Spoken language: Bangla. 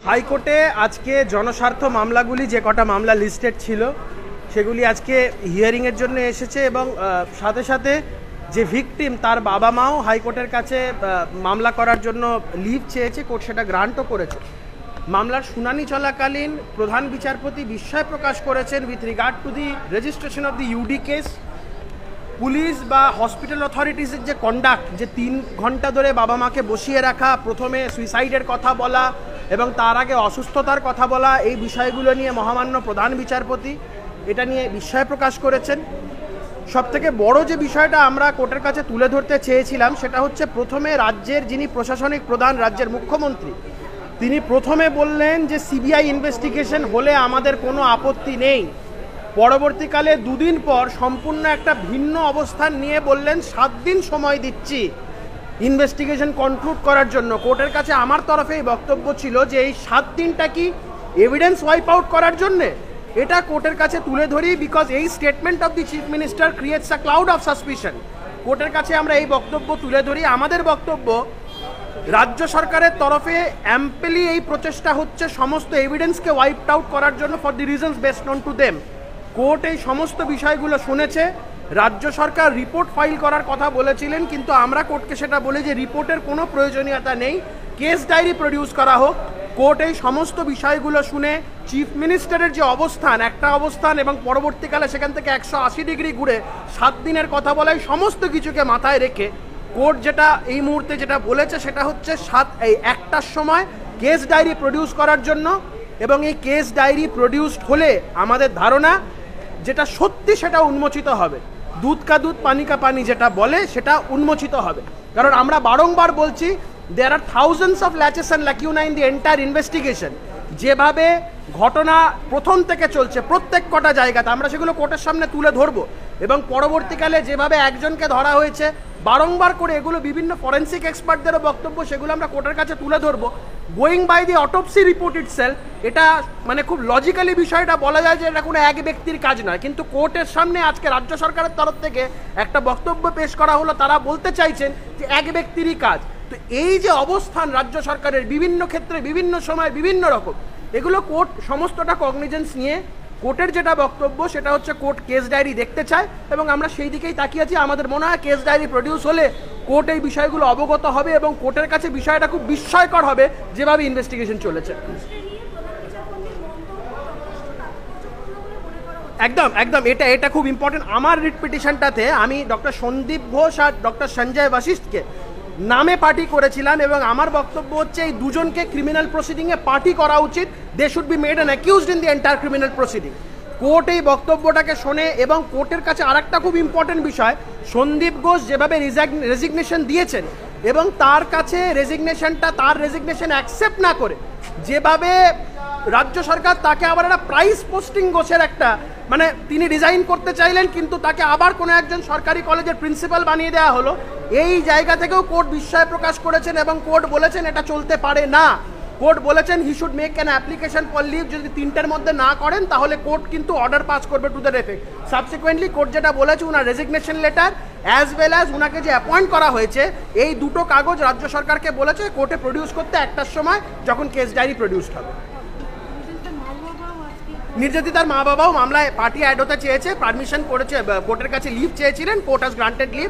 হাইকোর্টে আজকে জনস্বার্থ মামলাগুলি যে কটা মামলা লিস্টেড ছিল সেগুলি আজকে হিয়ারিংয়ের জন্য এসেছে এবং সাথে সাথে যে ভিকটিম তার বাবা মাও হাইকোর্টের কাছে মামলা করার জন্য লিভ চেয়েছে, কোর্ট সেটা গ্রান্টও করেছে। মামলার শুনানি চলাকালীন প্রধান বিচারপতি বিস্ময় প্রকাশ করেছেন with regard to the registration of the UD case. Police বা হসপিটাল অথরিটিসের যে কন্ডাক্ট, যে 3 ঘন্টা ধরে বাবা মাকে বসিয়ে রাখা, প্রথমে সুইসাইডের কথা বলা এবং তার আগে অসুস্থতার কথা বলা, এই বিষয়গুলো নিয়ে মহামান্য প্রধান বিচারপতি এটা নিয়ে বিস্ময় প্রকাশ করেছেন। সবথেকে বড় যে বিষয়টা আমরা কোর্টের কাছে তুলে ধরতে চেয়েছিলাম সেটা হচ্ছে, প্রথমে রাজ্যের যিনি প্রশাসনিক প্রধান, রাজ্যের মুখ্যমন্ত্রী, তিনি প্রথমে বললেন যে সিবিআই ইনভেস্টিগেশন হলে আমাদের কোনো আপত্তি নেই। পরবর্তীকালে 2 দিন পর সম্পূর্ণ একটা ভিন্ন অবস্থান নিয়ে বললেন 7 দিন সময় দিচ্ছি ইনভেস্টিগেশন কনক্লুড করার জন্য। কোর্টের কাছে আমার তরফে এই বক্তব্য ছিল যে এই 7 দিনটা কি এভিডেন্স ওয়াইপ আউট করার জন্যে, এটা কোর্টের কাছে তুলে ধরি, বিকজ এই statement of the chief minister creates a cloud of suspicion. কোর্টের কাছে আমরা এই বক্তব্য তুলে ধরি। আমাদের বক্তব্য, রাজ্য সরকারের তরফে অ্যাম্পলি এই প্রচেষ্টা হচ্ছে সমস্ত এভিডেন্সকে ওয়াইপ আউট করার জন্য for the reasons best known to them. Court এই সমস্ত বিষয়গুলো শুনেছে। রাজ্য সরকার রিপোর্ট ফাইল করার কথা বলেছিলেন, কিন্তু আমরা কোর্টকে সেটা বলি যে রিপোর্টের কোনো প্রয়োজনীয়তা নেই, কেস ডায়েরি প্রডিউস করা হোক। কোর্ট এই সমস্ত বিষয়গুলো শুনে চিফ মিনিস্টারের যে অবস্থান, একটা অবস্থান, এবং পরবর্তীকালে সেখান থেকে 180 ডিগ্রি ঘুরে 7 দিনের কথা বলায় সমস্ত কিছুকে মাথায় রেখে কোর্ট যেটা এই মুহূর্তে যেটা বলেছে সেটা হচ্ছে 1টার সময় কেস ডায়েরি প্রডিউস করার জন্য। এবং এই কেস ডায়েরি প্রডিউসড হলে আমাদের ধারণা যেটা সত্যি সেটা উন্মোচিত হবে, দুধ কা দুধ পানি কা পানি যেটা বলে সেটা উন্মোচিত হবে। কারণ আমরা বারংবার বলছি, there are thousands of latches and lacuna in the entire investigation। যেভাবে ঘটনা প্রথম থেকে চলছে প্রত্যেক কটা জায়গাতে, আমরা সেগুলো কোর্টের সামনে তুলে ধরবো। এবং পরবর্তীকালে যেভাবে একজনকে ধরা হয়েছে বারংবার করে, এগুলো বিভিন্ন ফরেন্সিক এক্সপার্টদেরও বক্তব্য, সেগুলো আমরা কোর্টের কাছে তুলে ধরবো। Going by the autopsy report itself, এটা মানে খুব লজিক্যালি বিষয়টা বলা যায় যে এটা কোনো এক ব্যক্তির কাজ নয়, কিন্তু কোর্টের সামনে আজকে রাজ্য সরকারের তরফ থেকে একটা বক্তব্য পেশ করা হলো, তারা বলতে চাইছেন যে এক ব্যক্তিরই কাজ। তো এই যে অবস্থান রাজ্য সরকারের বিভিন্ন ক্ষেত্রে বিভিন্ন সময় বিভিন্ন রকম, এগুলো কোর্ট সমস্তটা কগনিজেন্স নিয়ে কোর্টের যেটা বক্তব্য সেটা হচ্ছে কোর্ট কেস ডায়েরি দেখতে চায় এবং আমরা সেই দিকেই তাকিয়ে আছি। আমাদের মনে হয় কেস ডায়েরি প্রডিউস হলে কোর্ট এই বিষয়গুলো অবগত হবে এবং কোর্টের কাছে বিষয়টা খুব বিস্ময়কর হবে যেভাবে ইনভেস্টিগেশন চলেছে। একদম একদম এটা খুব ইম্পর্টেন্ট। আমার রিট পিটিশনটাতে আমি ডক্টর সন্দীপ ঘোষ আর ডক্টর সঞ্জয় বশিষ্ঠকে নামে পার্টি করেছিলাম এবং আমার বক্তব্য হচ্ছে এই দুজনকে ক্রিমিনাল প্রসিডিংয়ে পার্টি করা উচিত। They should be made an accused in the entire criminal proceeding. Court এই বক্তব্যটাকে শোনে এবং কোর্টের কাছে আরেকটা খুব ইম্পর্টেন্ট বিষয়, সন্দীপ ঘোষ যেভাবে রেজিগনেশন দিয়েছেন এবং তার কাছে তার রেজিগনেশন অ্যাকসেপ্ট না করে যেভাবে রাজ্য সরকার তাকে আবার একটা প্রাইস পোস্টিং ঘোষের একটা, মানে তিনি রিজাইন করতে চাইলেন কিন্তু তাকে আবার কোনো একজন সরকারি কলেজের প্রিন্সিপাল বানিয়ে দেওয়া হলো, এই জায়গা থেকেও কোর্ট বিস্ময় প্রকাশ করেছেন এবং কোর্ট বলেছেন এটা চলতে পারে না। কোর্ট বলেছেন he should make an application for leave, যদি 3টের মধ্যে না করেন তাহলে কোর্ট কিন্তু অর্ডার পাস করবে to that effect. Subsequently court যেটা বলেছে, উনার resignation letter as well as উনাকে যে অ্যাপয়েন্ট করা হয়েছে, এই দুটো কাগজ রাজ্য সরকারকে বলেছে কোর্টে প্রডিউস করতে 1টার সময় যখন কেস ডায়েরি প্রডিউসড হবে। নির্যাতিতার মা বাবাও মামলায় পার্টি অ্যাড হতে চেয়েছে, পারমিশন করেছে, কোর্টের কাছে লিভ চেয়েছিলেন, কোর্ট হ্যাজ গ্রান্টেড লিভ।